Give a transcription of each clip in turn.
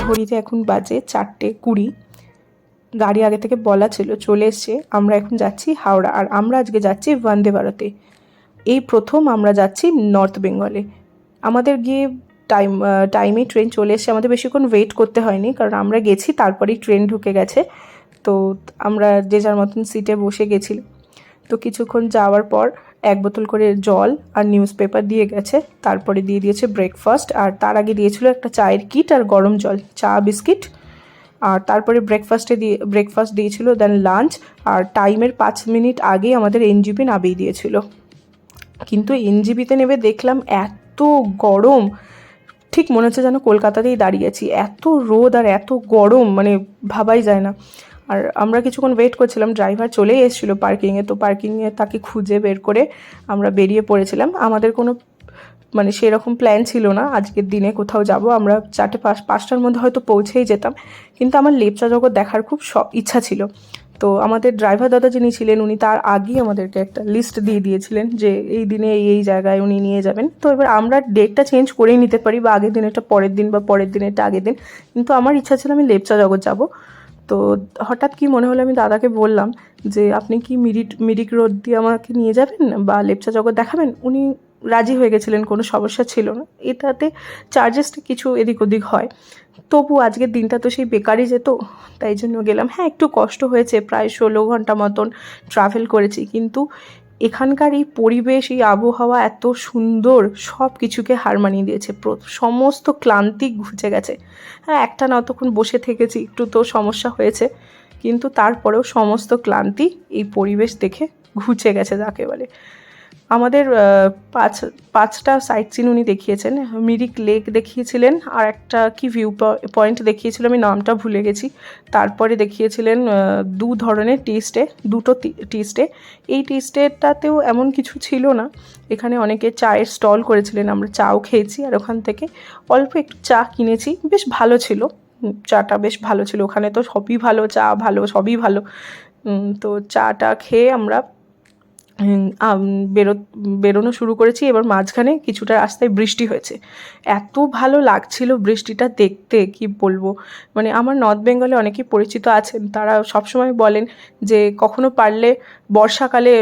ঘড়িতে এখন বাজে 4:20। গাড়ি আগে থেকে বলা ছিল, চলে এসছে। আমরা এখন যাচ্ছি হাওড়া, আর আমরা আজকে যাচ্ছি বন্দে ভারতে। এই প্রথম আমরা যাচ্ছি নর্থ বেঙ্গলে। আমাদের গিয়ে টাইমে ট্রেন চলে এসছে, আমাদের বেশিক্ষণ ওয়েট করতে হয়নি, কারণ আমরা গেছি তারপরেই ট্রেন ঢুকে গেছে। তো আমরা যে যার মতন সিটে বসে গেছিলাম। তো কিছুক্ষণ যাওয়ার পর 1 বোতল করে জল আর নিউজ পেপার দিয়ে গেছে, তারপরে দিয়ে দিয়েছে ব্রেকফাস্ট, আর তার আগে দিয়েছিল একটা চায়ের কিট আর গরম জল, চা বিস্কিট। আর তারপরে ব্রেকফাস্ট দিয়েছিল, দেন লাঞ্চ, আর টাইমের 5 মিনিট আগেই আমাদের এনজিপি নামিয়ে দিয়েছিল। কিন্তু এনজিপিতে নেমে দেখলাম এত গরম, ঠিক মনে হচ্ছে যেন কলকাতাতেই দাঁড়িয়ে আছি। এত রোদ আর এত গরম, মানে ভাবাই যায় না। আর আমরা কিছুক্ষণ ওয়েট করছিলাম, ড্রাইভার চলেই এসেছিলো পার্কিংয়ে। তো পার্কিংয়ে তাকে খুঁজে বের করে আমরা বেরিয়ে পড়েছিলাম। আমাদের কোনো মানে সেরকম প্ল্যান ছিল না আজকের দিনে কোথাও যাব। আমরা 4:05টার মধ্যে হয়তো পৌঁছেই যেতাম, কিন্তু আমার লেপচা জগৎ দেখার খুব ইচ্ছা ছিল। তো আমাদের ড্রাইভার দাদা যিনি ছিলেন, উনি তার আগেই আমাদেরকে একটা লিস্ট দিয়ে দিয়েছিলেন যে এই দিনে এই জায়গায় উনি নিয়ে যাবেন। তো এবার আমরা ডেটটা চেঞ্জ করেই নিতে পারি, বা আগের দিনেরটা পরের দিন, বা পরের দিনেরটা আগের দিন। কিন্তু আমার ইচ্ছা ছিল আমি লেপচা জগৎ যাব। তো হঠাৎ কি মনে হলো, আমি দাদাকে বললাম যে আপনি কি মিরিক রোড দিয়ে আমাকে নিয়ে যাবেন বা লেপচা জগৎ দেখাবেন। উনি রাজি হয়ে গেছিলেন, কোনো সমস্যা ছিল না। এটাতে চার্জেসটা কিছু এদিক ওদিক হয়, তবু আজকের দিনটা তো সেই বেকারই যেত, তাই জন্য গেলাম। হ্যাঁ, একটু কষ্ট হয়েছে, প্রায় 16 ঘন্টা মতন ট্রাভেল করেছি, কিন্তু এখানকার এই পরিবেশ, এই আবহাওয়া এত সুন্দর, সব কিছুকে হার মানিয়ে দিয়েছে। সমস্ত ক্লান্তি ঘুচে গেছে। হ্যাঁ, একটা না অতক্ষণ বসে থেকেছি, একটু তো সমস্যা হয়েছে, কিন্তু তারপরেও সমস্ত ক্লান্তি এই পরিবেশ দেখে ঘুচে গেছে যাকে বলে। আমাদের 5টা সাইট সিন উনি দেখিয়েছেন। মিরিক লেক দেখিয়েছিলেন, আর একটা কি ভিউ পয়েন্ট দেখিয়েছিল, আমি নামটা ভুলে গেছি। তারপরে দেখিয়েছিলেন 2 ধরনের দুটো টি স্টে। এই টি স্টেটাতেও এমন কিছু ছিল না, এখানে অনেকে চায়ের স্টল করেছিলেন, আমরা চাও খেয়েছি, আর ওখান থেকে অল্প একটু চা কিনেছি। বেশ ভালো ছিল, চাটা বেশ ভালো ছিল। ওখানে তো সবই ভালো, চা ভালো, সবই ভালো। তো চাটা খেয়ে আমরা বেরোনো শুরু করেছি। এবার মাঝখানে কিছুটা রাস্তায় বৃষ্টি হয়েছে, এত ভালো লাগছিল বৃষ্টিটা দেখতে, কি বলবো। মানে আমার নর্থ বেঙ্গলে অনেকেই পরিচিত আছেন, তারা সবসময় বলেন যে কখনো পারলে বর্ষাকালে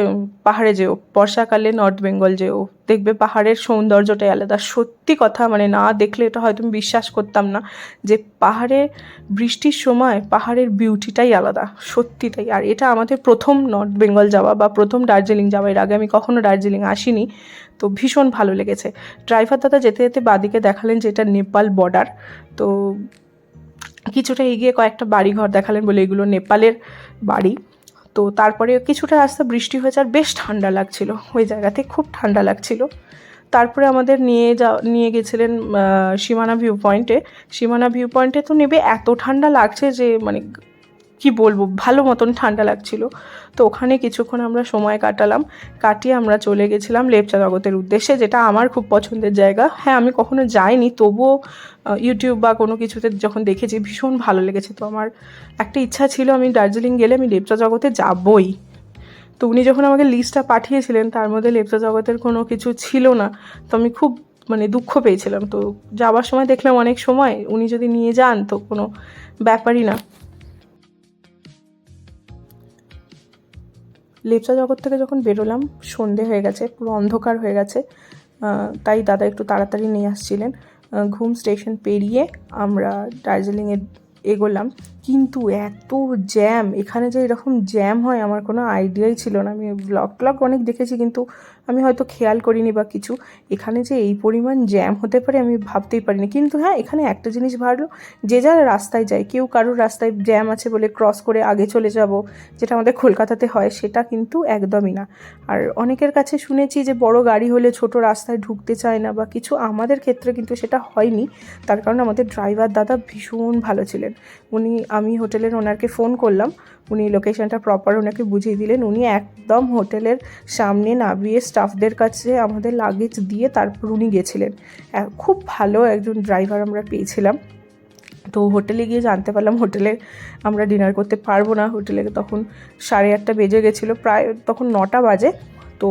পাহাড়ে যেও, বর্ষাকালে নর্থ বেঙ্গল যেও, দেখবে পাহাড়ের সৌন্দর্যটাই আলাদা। সত্যি কথা, মানে না দেখলে এটা হয়তো আমি বিশ্বাস করতাম না যে পাহাড়ে বৃষ্টির সময় পাহাড়ের বিউটিটাই আলাদা, সত্যি তাই। আর এটা আমাদের প্রথম নর্থ বেঙ্গল যাওয়া বা প্রথম দার্জিলিং যাওয়া, এর আগে আমি কখনো দার্জিলিং আসিনি। তো ভীষণ ভালো লেগেছে। ড্রাইভার দাদা যেতে যেতে বাদিকে দেখালেন যে এটা নেপাল বর্ডার। তো কিছুটা এগিয়ে কয়েকটা বাড়িঘর দেখালেন, বলে এগুলো নেপালের বাড়ি। তো তারপরে কিছুটা রাস্তা বৃষ্টি হয়েছে, আর বেশ ঠান্ডা লাগছিল ওই জায়গাতে, খুব ঠান্ডা লাগছিল। তারপরে আমাদের নিয়ে গেছিলেন সীমানা ভিউ পয়েন্টে। তো নেবে এত ঠান্ডা লাগছে যে মানে কি বলবো, ভালো মতন ঠান্ডা লাগছিল। তো ওখানে কিছুক্ষণ আমরা সময় কাটিয়ে আমরা চলে গেছিলাম লেপচা জগতের উদ্দেশ্যে, যেটা আমার খুব পছন্দের জায়গা। হ্যাঁ, আমি কখনো যাইনি, তবুও ইউটিউব বা কোনো কিছুতে যখন দেখেছি ভীষণ ভালো লেগেছে। তো আমার একটা ইচ্ছা ছিল, আমি দার্জিলিং গেলে আমি লেপচা জগতে যাবই। তো উনি যখন আমাকে লিস্টটা পাঠিয়েছিলেন, তার মধ্যে লেপচা জগতের কোনো কিছু ছিল না। তো আমি খুব মানে দুঃখ পেয়েছিলাম। তো যাওয়ার সময় দেখলাম অনেক সময় উনি যদি নিয়ে যান তো কোনো ব্যাপারই না। লেপচা জগৎ থেকে যখন বেরোলাম, সন্ধে হয়ে গেছে, পুরো অন্ধকার হয়ে গেছে। তাই দাদা একটু তাড়াতাড়ি নিয়ে আসছিলেন। ঘুম স্টেশন পেরিয়ে আমরা দার্জিলিংয়ে এগোলাম, কিন্তু এত জ্যাম, এখানে যে এরকম জ্যাম হয় আমার কোনো আইডিয়াই ছিল না। আমি ব্লগ অনেক দেখেছি, কিন্তু আমি হয়তো খেয়াল করিনি বা কিছু। এখানে যে এই পরিমাণ জ্যাম হতে পারে আমি ভাবতেই পারিনি। কিন্তু হ্যাঁ, এখানে একটা জিনিস ভালো, যে যারা রাস্তায় যায়, কেউ কারোর রাস্তায় জ্যাম আছে বলে ক্রস করে আগে চলে যাব, যেটা আমাদের কলকাতাতে হয়, সেটা কিন্তু একদমই না। আর অনেকের কাছে শুনেছি যে বড় গাড়ি হলে ছোট রাস্তায় ঢুকতে চায় না বা কিছু, আমাদের ক্ষেত্রে কিন্তু সেটা হয়নি। তার কারণ আমাদের ড্রাইভার দাদা ভীষণ ভালো ছিলেন। আমি হোটেলের ওনারকে ফোন করলাম, উনি লোকেশনটা প্রপার ওনাকে বুঝিয়ে দিলেন। উনি একদম হোটেলের সামনে নামিয়ে স্টাফদের কাছে আমাদের লাগেজ দিয়ে তারপর উনি গেছিলেন। খুব ভালো একজন ড্রাইভার আমরা পেয়েছিলাম। তো হোটেলে গিয়ে জানতে পারলাম হোটেলে আমরা ডিনার করতে পারবো না। হোটেলে তখন 8:30 বেজে গেছিলো, প্রায় তখন 9টা বাজে। তো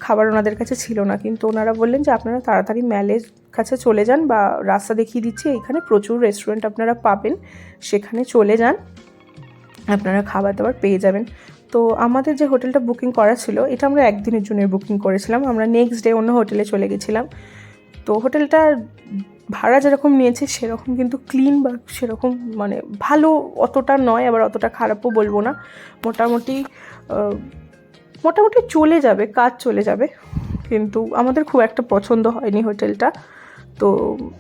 খাবার ওনাদের কাছে ছিল না, কিন্তু ওনারা বললেন যে আপনারা তাড়াতাড়ি ম্যালের কাছে চলে যান, বা রাস্তা দেখিয়ে দিচ্ছি, এখানে প্রচুর রেস্টুরেন্ট আপনারা পাবেন, সেখানে চলে যান, আপনারা খাবার দাবার পেয়ে যাবেন। তো আমাদের যে হোটেলটা বুকিং করা ছিল, এটা আমরা একদিনের জন্য বুকিং করেছিলাম। আমরা নেক্সট ডে অন্য হোটেলে চলে গেছিলাম। তো হোটেলটা ভাড়া যেরকম নিয়েছে সেরকম কিন্তু ক্লিন বা সেরকম মানে ভালো অতটা নয়, আবার অতটা খারাপও বলবো না, মোটামুটি মোটামুটি চলে যাবে, কাজ চলে যাবে, কিন্তু আমাদের খুব একটা পছন্দ হয়নি হোটেলটা। তো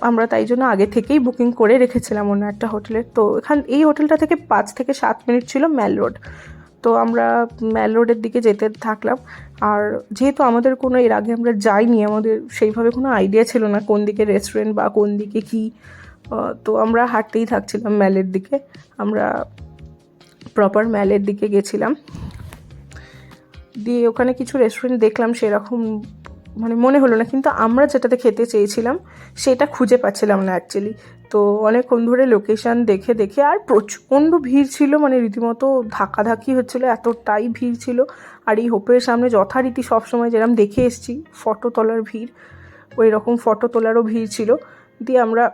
আমরা তাই জন্য আগে থেকেই বুকিং করে রেখেছিলাম অন্য একটা হোটেলে। তো এই হোটেলটা থেকে 5 থেকে 7 মিনিট ছিল ম্যাল রোড। তো আমরা ম্যাল রোডের দিকে যেতে থাকলাম। আর যেহেতু আমাদের কোনো এর আগে আমরা যাইনি, আমাদের সেইভাবে কোনো আইডিয়া ছিল না কোন দিকে রেস্টুরেন্ট বা কোন দিকে কী, তো আমরা হাঁটতেই থাকছিলাম ম্যালের দিকে। আমরা প্রপার ম্যালের দিকে গেছিলাম, দিয়ে ওখানে কিছু রেস্টুরেন্ট দেখলাম, সেরকম মানে মনে হলো না, কিন্তু আমরা যেটাতে খেতে চেয়েছিলাম সেটা খুঁজে পাচ্ছিলাম না অ্যাকচুয়ালি। তো অনেকক্ষণ ধরে লোকেশান দেখে দেখে, আর প্রচণ্ড ভিড় ছিল, মানে রীতিমতো ধাক্কাধাক্কি হচ্ছিলো, এতটাই ভিড় ছিল। আর এই হোপের সামনে যথারীতি সবসময় যেরকম দেখে এসেছি ফটো তোলার ভিড়, ওই রকম ফটো তোলারও ভিড় ছিল। দিয়ে আমরা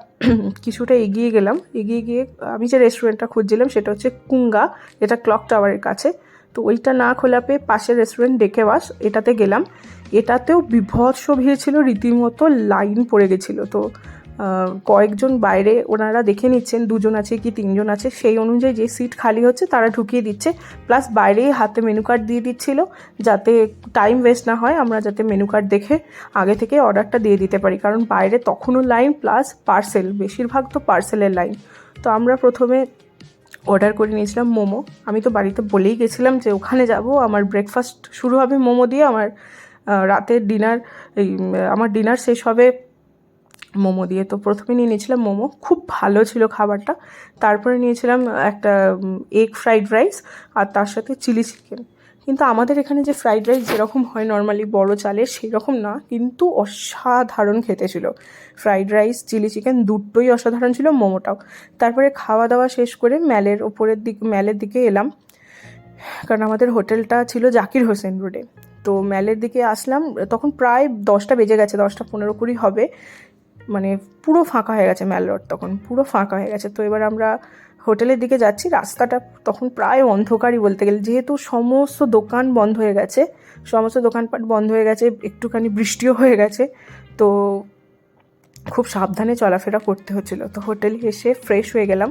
কিছুটা এগিয়ে গেলাম, এগিয়ে গিয়ে আমি যে রেস্টুরেন্টটা খুঁজছিলাম সেটা হচ্ছে কুঙ্গা, যেটা ক্লক টাওয়ারের কাছে। তো ওইটা না খোলা পেয়ে পাশের রেস্টুরেন্ট ডেকেবাস, এটাতে গেলাম। এটাতেও বিভৎস ভিড় ছিল, রীতিমতো লাইন পড়ে গেছিলো। তো কয়েকজন বাইরে ওনারা দেখে নিচ্ছেন 2 জন আছে কি 3 জন আছে, সেই অনুযায়ী যে সিট খালি হচ্ছে তারা ঢুকিয়ে দিচ্ছে, প্লাস বাইরেই হাতে মেনু কার্ড দিয়ে দিচ্ছিল, যাতে টাইম ওয়েস্ট না হয়, আমরা যাতে মেনু কার্ড দেখে আগে থেকে অর্ডারটা দিয়ে দিতে পারি, কারণ বাইরে তখনও লাইন, প্লাস পার্সেল, বেশিরভাগ তো পার্সেলের লাইন। তো আমরা প্রথমে অর্ডার করে নিয়েছিলাম মোমো। আমি তো বাড়িতে বলেই গেছিলাম যে ওখানে যাব, আমার ব্রেকফাস্ট শুরু হবে মোমো দিয়ে, আমার রাতের ডিনার, আমার ডিনার শেষ হবে মোমো দিয়ে। তো প্রথমে নিয়ে নিয়েছিলাম মোমো, খুব ভালো ছিল খাবারটা। তারপরে নিয়েছিলাম একটা এগ ফ্রাইড রাইস, আর তার সাথে চিলি চিকেন। কিন্তু আমাদের এখানে যে ফ্রাইড রাইস যেরকম হয় নর্মালি বড় চালের, সেই রকম না, কিন্তু অসাধারণ খেতে ছিল। ফ্রাইড রাইস, চিলি চিকেন দুটোই অসাধারণ ছিল, মোমোটাও। তারপরে খাওয়া দাওয়া শেষ করে ম্যালের দিকে এলাম, কারণ আমাদের হোটেলটা ছিল জাকির হোসেন রোডে। তো ম্যালের দিকে আসলাম, তখন প্রায় 10টা বেজে গেছে, 10টা 15-20 হবে, মানে পুরো ফাঁকা হয়ে গেছে ম্যাল রোড, তখন পুরো ফাঁকা হয়ে গেছে। তো এবার আমরা হোটেলের দিকে যাচ্ছি, রাস্তাটা তখন প্রায় অন্ধকারই বলতে গেলে, যেহেতু সমস্ত দোকান বন্ধ হয়ে গেছে, সমস্ত দোকানপাট বন্ধ হয়ে গেছে, একটুখানি বৃষ্টিও হয়ে গেছে, তো খুব সাবধানে চলাফেরা করতে হচ্ছিলো। তো হোটেলে এসে ফ্রেশ হয়ে গেলাম,